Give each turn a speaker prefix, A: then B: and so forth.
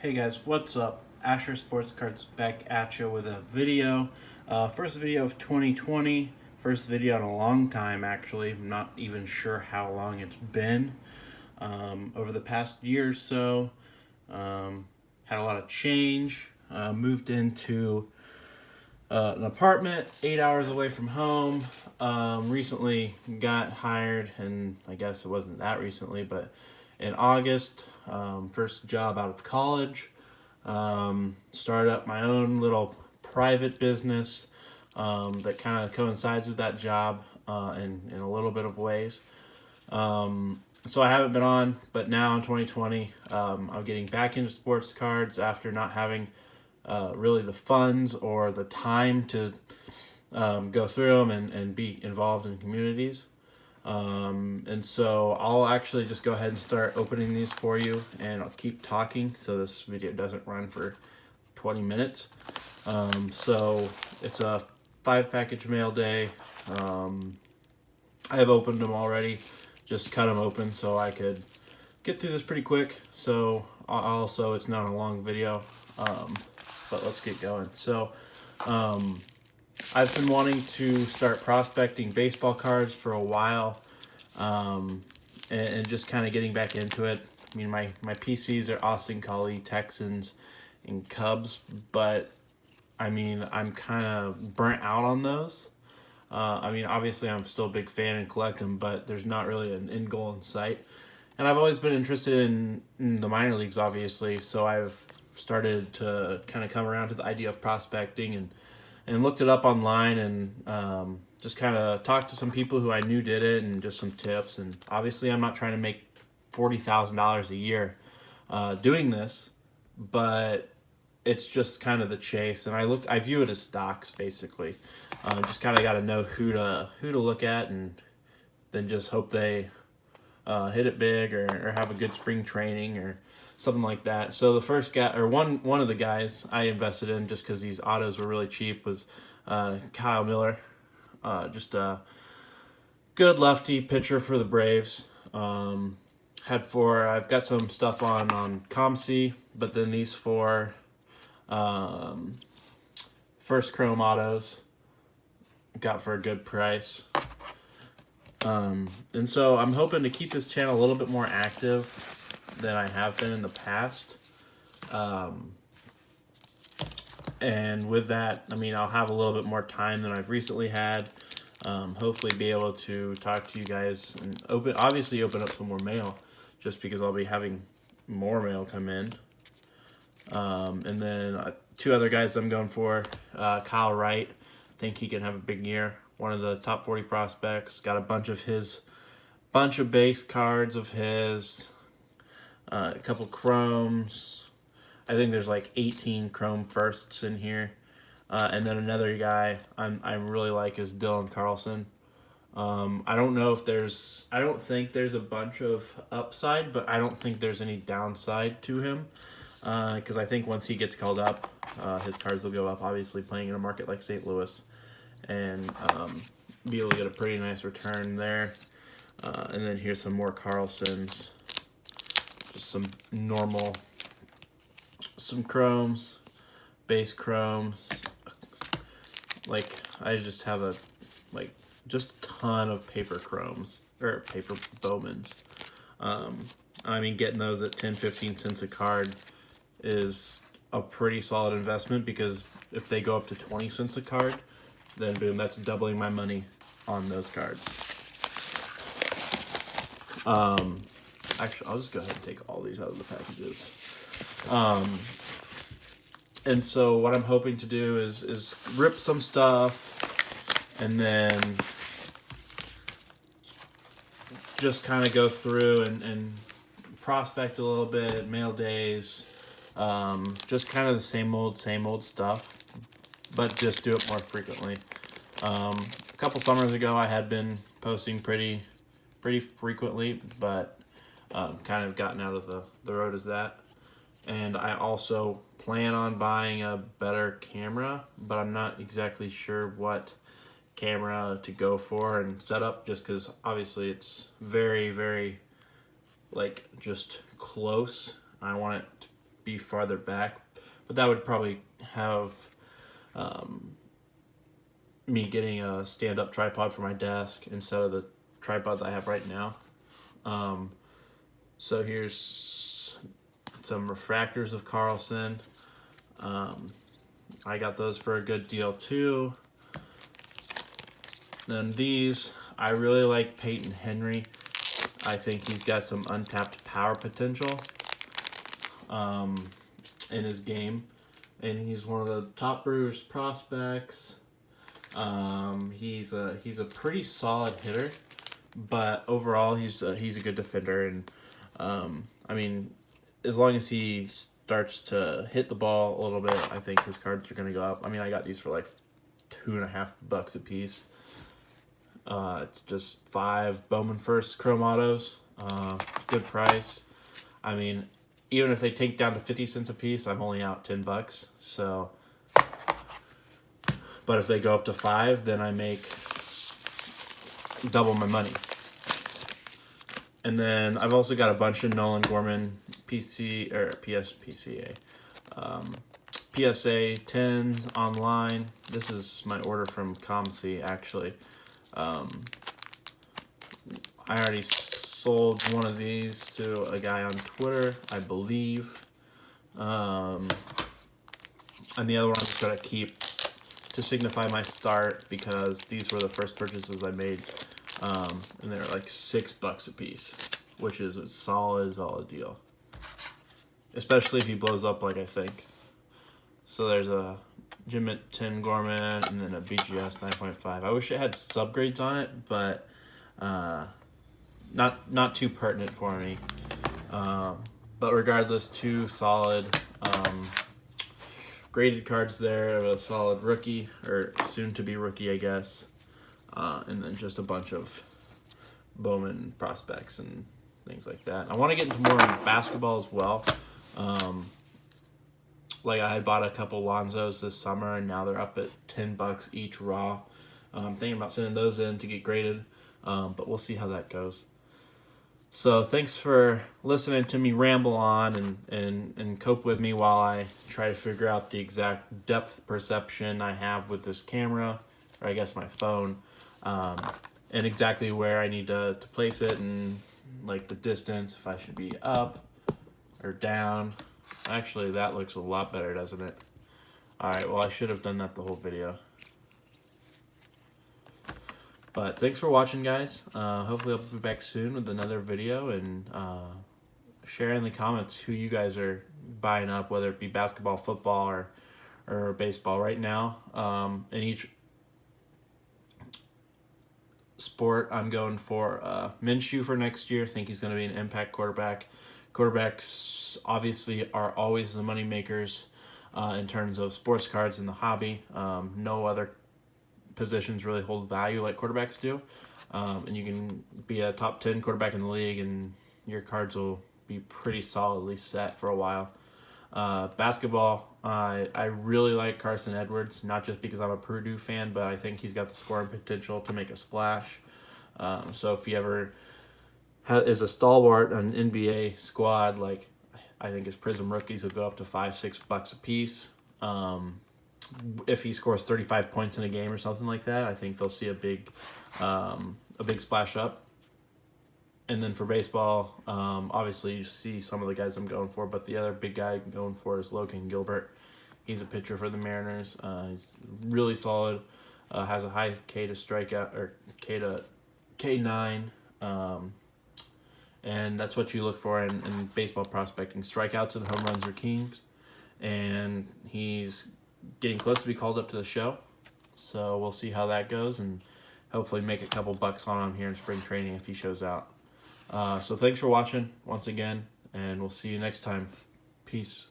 A: Hey guys, what's up? Asher Sports Cards back at you with a video. First video of 2020. First video in a long time, actually. I'm not even sure how long it's been. Over the past year or so, had a lot of change. Moved into an apartment 8 hours away from home. Recently got hired, and I guess it wasn't that recently, but in August, first job out of college. Started up my own little private business that kind of coincides with that job in a little bit of ways. So I haven't been on, but now in 2020, I'm getting back into sports cards after not having really the funds or the time to go through them and be involved in communities. And so I'll actually just go ahead and start opening these for you, and I'll keep talking so this video doesn't run for 20 minutes. So it's a 5-package mail day. I have opened them already, just cut them open so I could get through this pretty quick. So also it's not a long video, but let's get going. So I've been wanting to start prospecting baseball cards for a while, and just kind of getting back into it. I mean, my PCs are Austin Collie, Texans, and Cubs, but I mean, I'm kind of burnt out on those. I mean, obviously, I'm still a big fan and collect them, but there's not really an end goal in sight. And I've always been interested in the minor leagues, obviously, so I've started to kind of come around to the idea of prospecting and looked it up online and just kind of talked to some people who I knew did it and just some tips. And obviously I'm not trying to make $40,000 a year doing this, but it's just kind of the chase. And I view it as stocks, basically. Just kind of got to know who to look at, and then just hope they hit it big or have a good spring training or something like that. So the first guy, or one of the guys I invested in just because these autos were really cheap, was Kyle Miller. Just a good lefty pitcher for the Braves. I've got some stuff on ComC, but then these four first chrome autos got for a good price. And so I'm hoping to keep this channel a little bit more active than I have been in the past. And with that, I mean, I'll have a little bit more time than I've recently had. Hopefully be able to talk to you guys and obviously open up some more mail, just because I'll be having more mail come in. And then two other guys I'm going for, Kyle Wright. I think he can have a big year. One of the top 40 prospects. Got a bunch of base cards of his. A couple chromes. I think there's like 18 chrome firsts in here. And then another guy I really like is Dylan Carlson. I don't think there's a bunch of upside, but I don't think there's any downside to him. Because I think once he gets called up, his cards will go up, obviously playing in a market like St. Louis. And be able to get a pretty nice return there. And then here's some more Carlsons. Just some chromes, base chromes. Like, I just have just a ton of paper chromes, or paper Bowmans. I mean, getting those at 10-15 cents a card is a pretty solid investment, because if they go up to 20 cents a card, then boom, that's doubling my money on those cards. Actually, I'll just go ahead and take all these out of the packages. And so what I'm hoping to do is rip some stuff and then just kind of go through and prospect a little bit, mail days, just kind of the same old stuff, but just do it more frequently. A couple summers ago, I had been posting pretty frequently, but kind of gotten out of the road as that. And I also plan on buying a better camera, but I'm not exactly sure what camera to go for and set up, just because obviously it's very, very just close. I want it to be farther back, but that would probably have me getting a stand-up tripod for my desk instead of the tripods I have right now. So here's some refractors of Carlson. I got those for a good deal too. Then these, I really like Peyton Henry. I think he's got some untapped power potential in his game, and he's one of the top Brewers prospects. He's a pretty solid hitter, but overall he's a good defender, and I mean, as long as he starts to hit the ball a little bit, I think his cards are gonna go up. I mean, I got these for like $2.50 a piece. It's just 5 Bowman First Chrome Autos. Good price. I mean, even if they take down to 50 cents a piece, I'm only out $10. So, but if they go up to 5, then I make double my money. And then I've also got a bunch of Nolan Gorman PSA 10s online. This is my order from ComC actually. I already sold one of these to a guy on Twitter, I believe. And the other one I'm just going to keep to signify my start, because these were the first purchases I made. And they're like $6 a piece, which is a solid deal. Especially if he blows up like I think. So there's a Jimmet 10 Gorman and then a BGS 9.5. I wish it had subgrades on it, but not too pertinent for me. But regardless, 2 solid graded cards there of a solid rookie, or soon to be rookie, I guess. And then just a bunch of Bowman prospects and things like that. I want to get into more basketball as well. Like I had bought a couple Lonzos this summer, and now they're up at $10 each raw. I'm thinking about sending those in to get graded, but we'll see how that goes. So thanks for listening to me ramble on and cope with me while I try to figure out the exact depth perception I have with this camera, or I guess my phone, and exactly where I need to place it, and like the distance, if I should be up or down. Actually, that looks a lot better, doesn't it? Alright, well, I should have done that the whole video. But thanks for watching, guys. Hopefully I'll be back soon with another video, and share in the comments who you guys are buying up, whether it be basketball, football, or baseball. Right now, in each sport, I'm going for Minshew for next year. I think he's going to be an impact quarterback. Quarterbacks obviously are always the money makers in terms of sports cards in the hobby. No other positions really hold value like quarterbacks do. And you can be a top 10 quarterback in the league and your cards will be pretty solidly set for a while. Basketball, I really like Carson Edwards, not just because I'm a Purdue fan, but I think he's got the scoring potential to make a splash. So if he ever is a stalwart on an NBA squad, like I think his Prism rookies will go up to $5-6 a piece. If he scores 35 points in a game or something like that, I think they'll see a big splash up. And then for baseball, obviously you see some of the guys I'm going for, but the other big guy I'm going for is Logan Gilbert. He's a pitcher for the Mariners. He's really solid. Has a high K to strikeout, or K9. And that's what you look for in baseball prospecting. Strikeouts and home runs are kings. And he's getting close to be called up to the show. So we'll see how that goes, and hopefully make a couple bucks on him here in spring training if he shows out. So thanks for watching once again, and we'll see you next time. Peace.